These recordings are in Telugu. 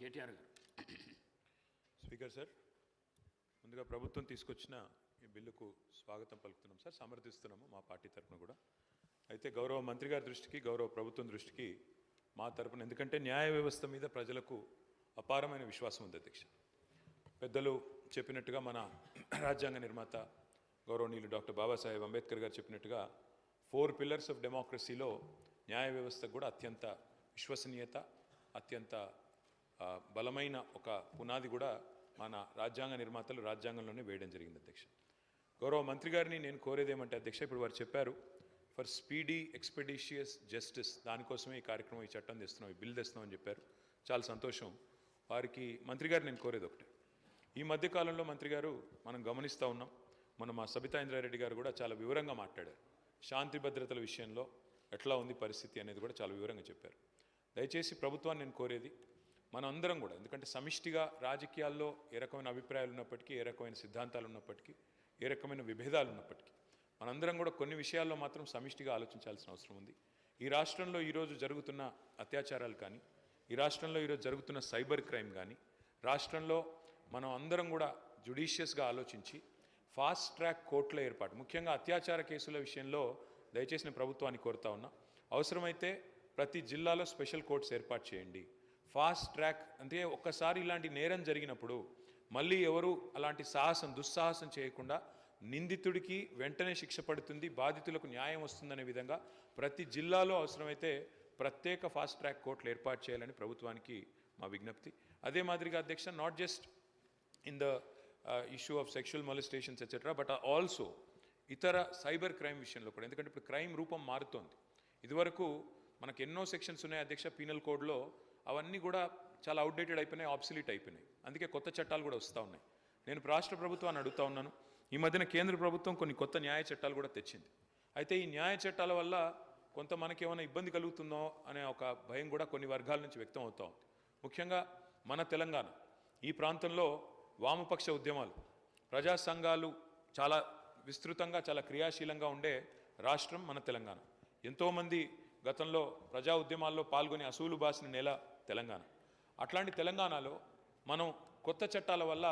కేటీఆర్ గారు. స్పీకర్ సార్, ముందుగా ప్రభుత్వం తీసుకొచ్చిన ఈ బిల్లుకు స్వాగతం పలుకుతున్నాం సార్, సమర్థిస్తున్నాము మా పార్టీ తరఫున కూడా. అయితే గౌరవ మంత్రి గారి దృష్టికి, గౌరవ ప్రభుత్వం దృష్టికి మా తరఫున, ఎందుకంటే న్యాయ వ్యవస్థ మీద ప్రజలకు అపారమైన విశ్వాసం ఉంది అధ్యక్ష. పెద్దలు చెప్పినట్టుగా మన రాజ్యాంగ నిర్మాత గౌరవనీయులు డాక్టర్ బాబాసాహెబ్ అంబేద్కర్ గారు చెప్పినట్టుగా 4 పిల్లర్స్ ఆఫ్ డెమోక్రసీలో న్యాయ వ్యవస్థకు కూడా అత్యంత విశ్వసనీయత, అత్యంత బలమైన ఒక పునాది కూడా మన రాజ్యాంగ నిర్మాతలు రాజ్యాంగంలోనే వేయడం జరిగింది అధ్యక్ష. గౌరవ మంత్రి గారిని నేను కోరేది ఏమంటే అధ్యక్ష, ఇప్పుడు వారు చెప్పారు ఫర్ స్పీడీ ఎక్స్పెడిషియస్ జస్టిస్, దానికోసమే ఈ కార్యక్రమం, ఈ చట్టం తెస్తున్నాం, ఈ బిల్ తెస్తున్నాం అని చెప్పారు. చాలా సంతోషం. వారికి మంత్రి గారు నేను కోరేది ఒకటే, ఈ మధ్యకాలంలో మంత్రి గారు మనం గమనిస్తూ ఉన్నాం, మా సబితా ఇంద్రారెడ్డి గారు కూడా చాలా వివరంగా మాట్లాడారు. శాంతి భద్రతల విషయంలో ఎట్లా ఉంది పరిస్థితి అనేది కూడా చాలా వివరంగా చెప్పారు. దయచేసి ప్రభుత్వాన్ని నేను కోరేది, మనం అందరం కూడా, ఎందుకంటే సమిష్టిగా రాజకీయాల్లో ఏ రకమైన అభిప్రాయాలు ఉన్నప్పటికీ, ఏ రకమైన సిద్ధాంతాలు ఉన్నప్పటికీ, ఏ రకమైన విభేదాలు ఉన్నప్పటికీ, మనందరం కూడా కొన్ని విషయాల్లో మాత్రం సమిష్టిగా ఆలోచించాల్సిన అవసరం ఉంది. ఈ రాష్ట్రంలో ఈరోజు జరుగుతున్న అత్యాచారాలు కానీ, ఈ రాష్ట్రంలో ఈరోజు జరుగుతున్న సైబర్ క్రైమ్ కానీ, రాష్ట్రంలో మనం అందరం కూడా జ్యుడిషియస్గా ఆలోచించి ఫాస్ట్ ట్రాక్ కోర్టుల ఏర్పాటు, ముఖ్యంగా అత్యాచార కేసుల విషయంలో దయచేసి నేను ప్రభుత్వాన్ని కోరుతా ఉన్నా, అవసరమైతే ప్రతి జిల్లాలో స్పెషల్ కోర్ట్స్ ఏర్పాటు చేయండి. ఫాస్ట్ ట్రాక్ అంటే ఒక్కసారి ఇలాంటి నేరం జరిగినప్పుడు మళ్ళీ ఎవరు అలాంటి దుస్సాహసం చేయకుండా నిందితుడికి వెంటనే శిక్ష పడుతుంది, బాధితులకు న్యాయం వస్తుందనే విధంగా ప్రతి జిల్లాలో అవసరమైతే ప్రత్యేక ఫాస్ట్ ట్రాక్ కోర్టులు ఏర్పాటు చేయాలని ప్రభుత్వానికి మా విజ్ఞప్తి. అదే మాదిరిగా అధ్యక్ష, not just in the issue of sexual molestations etcetera, but also ఇతర సైబర్ క్రైమ్ విషయంలో కూడా, ఎందుకంటే ఇప్పుడు క్రైమ్ రూపం మారుతోంది. ఇదివరకు మనకు ఎన్నో సెక్షన్స్ ఉన్నాయి అధ్యక్ష పీనల్ కోడ్లో, అవన్నీ కూడా చాలా అవుట్డేటెడ్ అయిపోయినాయి, ఆబ్సలీట్ అయిపోయినాయి. అందుకే కొత్త చట్టాలు కూడా వస్తూ ఉన్నాయి. నేను రాష్ట్ర ప్రభుత్వాన్ని అడుగుతా ఉన్నాను, ఈ మధ్యన కేంద్ర ప్రభుత్వం కొన్ని కొత్త న్యాయ చట్టాలు కూడా తెచ్చింది. అయితే ఈ న్యాయ చట్టాల వల్ల కొంత మనకేమైనా ఇబ్బంది కలుగుతుందో అనే ఒక భయం కూడా కొన్ని వర్గాల నుంచి వ్యక్తం అవుతూ ఉంది. ముఖ్యంగా మన తెలంగాణ ఈ ప్రాంతంలో వామపక్ష ఉద్యమాలు, ప్రజా సంఘాలు చాలా విస్తృతంగా, చాలా క్రియాశీలంగా ఉండే రాష్ట్రం మన తెలంగాణ. ఎంతోమంది గతంలో ప్రజా ఉద్యమాల్లో పాల్గొని అసూలు బాసిన నేల తెలంగాణ. అట్లాంటి తెలంగాణలో మనం కొత్త చట్టాల వల్ల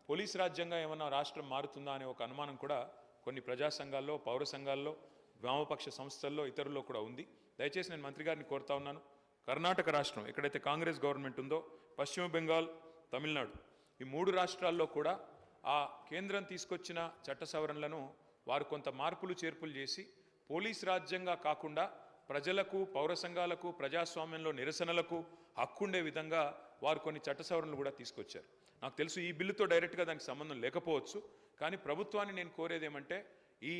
పోలీస్ రాజ్యంగా ఏమన్నా రాష్ట్రం మారుతుందా అనే ఒక అనుమానం కూడా కొన్ని ప్రజా సంఘాల్లో, పౌర సంఘాల్లో, వామపక్ష సంస్థల్లో, ఇతరుల్లో కూడా ఉంది. దయచేసి నేను మంత్రి గారిని కోరుతా ఉన్నాను, కర్ణాటక రాష్ట్రం ఎక్కడైతే కాంగ్రెస్ గవర్నమెంట్ ఉందో, పశ్చిమ బెంగాల్, తమిళనాడు, ఈ 3 రాష్ట్రాల్లో కూడా ఆ కేంద్రం తీసుకొచ్చిన చట్ట సవరణలను వారు కొంత మార్పులు చేర్పులు చేసి పోలీస్ రాజ్యంగా కాకుండా ప్రజలకు, పౌర సంఘాలకు, ప్రజాస్వామ్యంలో నిరసనలకు హక్కుండే విధంగా వారు కొన్ని చట్ట సవరణలు కూడా తీసుకొచ్చారు. నాకు తెలుసు ఈ బిల్లుతో డైరెక్ట్గా దానికి సంబంధం లేకపోవచ్చు, కానీ ప్రభుత్వాన్ని నేను కోరేది ఏమంటే ఈ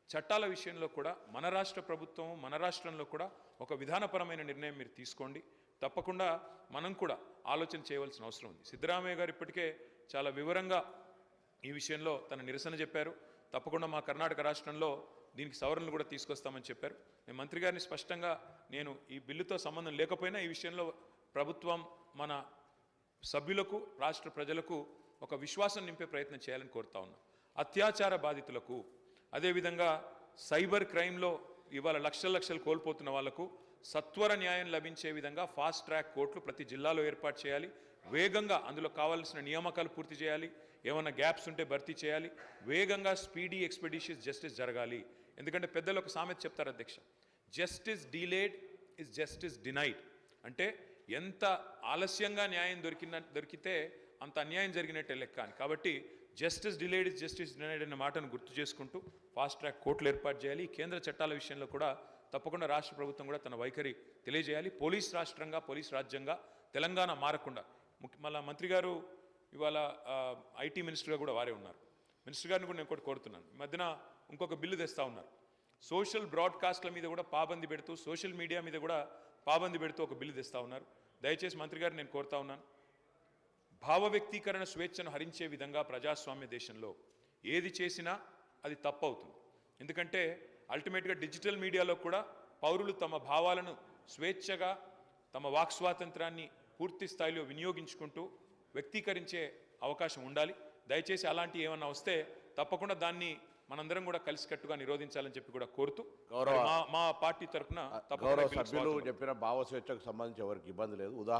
చట్టాల విషయంలో కూడా మన రాష్ట్ర ప్రభుత్వం, మన రాష్ట్రంలో కూడా ఒక విధానపరమైన నిర్ణయం మీరు తీసుకోండి. తప్పకుండా మనం కూడా ఆలోచన చేయవలసిన అవసరం ఉంది. సిద్ధరామయ్య గారు ఇప్పటికే చాలా వివరంగా ఈ విషయంలో తన నిరసన చెప్పారు. తప్పకుండా మా కర్ణాటక రాష్ట్రంలో దీనికి సవరణలు కూడా తీసుకొస్తామని చెప్పారు. నేను మంత్రి గారిని స్పష్టంగా, నేను ఈ బిల్లుతో సంబంధం లేకపోయినా ఈ విషయంలో ప్రభుత్వం మన సభ్యులకు, రాష్ట్ర ప్రజలకు ఒక విశ్వాసం నింపే ప్రయత్నం చేయాలని కోరుతా ఉన్నాం. అత్యాచార బాధితులకు, అదేవిధంగా సైబర్ క్రైమ్లో ఇవాళ లక్షలు కోల్పోతున్న వాళ్లకు సత్వర న్యాయం లభించే విధంగా ఫాస్ట్ ట్రాక్ కోర్టులు ప్రతి జిల్లాలో ఏర్పాటు చేయాలి. వేగంగా అందులో కావాల్సిన నియామకాలు పూర్తి చేయాలి, ఏమైనా గ్యాప్స్ ఉంటే భర్తీ చేయాలి. వేగంగా స్పీడీ ఎక్స్పెడిషియస్ జస్టిస్ జరగాలి. ఎందుకంటే పెద్దలు ఒక సామెత చెప్తారు అధ్యక్ష, justice delayed is justice denied. అంటే ఎంత ఆలస్యంగా న్యాయం దొరికితే అంత అన్యాయం జరిగినట్టే లెక్క అని. కాబట్టి justice delayed is justice denied అనే మాటను గుర్తు చేసుకుంటూ ఫాస్ట్ ట్రాక్ కోర్టులు ఏర్పాటు చేయాలి. కేంద్ర చట్టాల విషయంలో కూడా తప్పకుండా రాష్ట్ర ప్రభుత్వం కూడా తన వైఖరి తెలియజేయాలి. పోలీస్ రాష్ట్రంగా, పోలీస్ రాజ్యంగా తెలంగాణ మారకుండా, మళ్ళీ మంత్రి గారు ఇవాళ ఐటీ మినిస్టర్గా కూడా వారే ఉన్నారు. మినిస్టర్ గారిని కూడా నేను ఒకటి కోరుతున్నాను, ఈ మధ్యన ఇంకొక బిల్లు తెస్తూ ఉన్నారు. సోషల్ బ్రాడ్కాస్ట్ల మీద కూడా పాబంది పెడుతూ, సోషల్ మీడియా మీద కూడా పాబంది పెడుతూ ఒక బిల్లు తెస్తూ ఉన్నారు. దయచేసి మంత్రి గారిని నేను కోరుతా ఉన్నాను, భావ వ్యక్తీకరణ స్వేచ్ఛను హరించే విధంగా ప్రజాస్వామ్య దేశంలో ఏది చేసినా అది తప్పు అవుతుంది. ఎందుకంటే అల్టిమేట్గా డిజిటల్ మీడియాలో కూడా పౌరులు తమ భావాలను స్వేచ్ఛగా, తమ వాక్ స్వాతంత్రాన్ని పూర్తి స్థాయిలో వినియోగించుకుంటూ వ్యక్తీకరించే అవకాశం ఉండాలి. దయచేసి అలాంటి ఏమన్నా వస్తే తప్పకుండా దాన్ని మనందరం కూడా కలిసికట్టుగా నిరోధించాలని చెప్పి కూడా కోరుతూ, మా పార్టీ తరఫున గౌరవ సభ్యులు చెప్పిన భావ స్వేచ్ఛకు సంబంధించి ఎవరికి ఇబ్బంది లేదు. ఉదాహరణ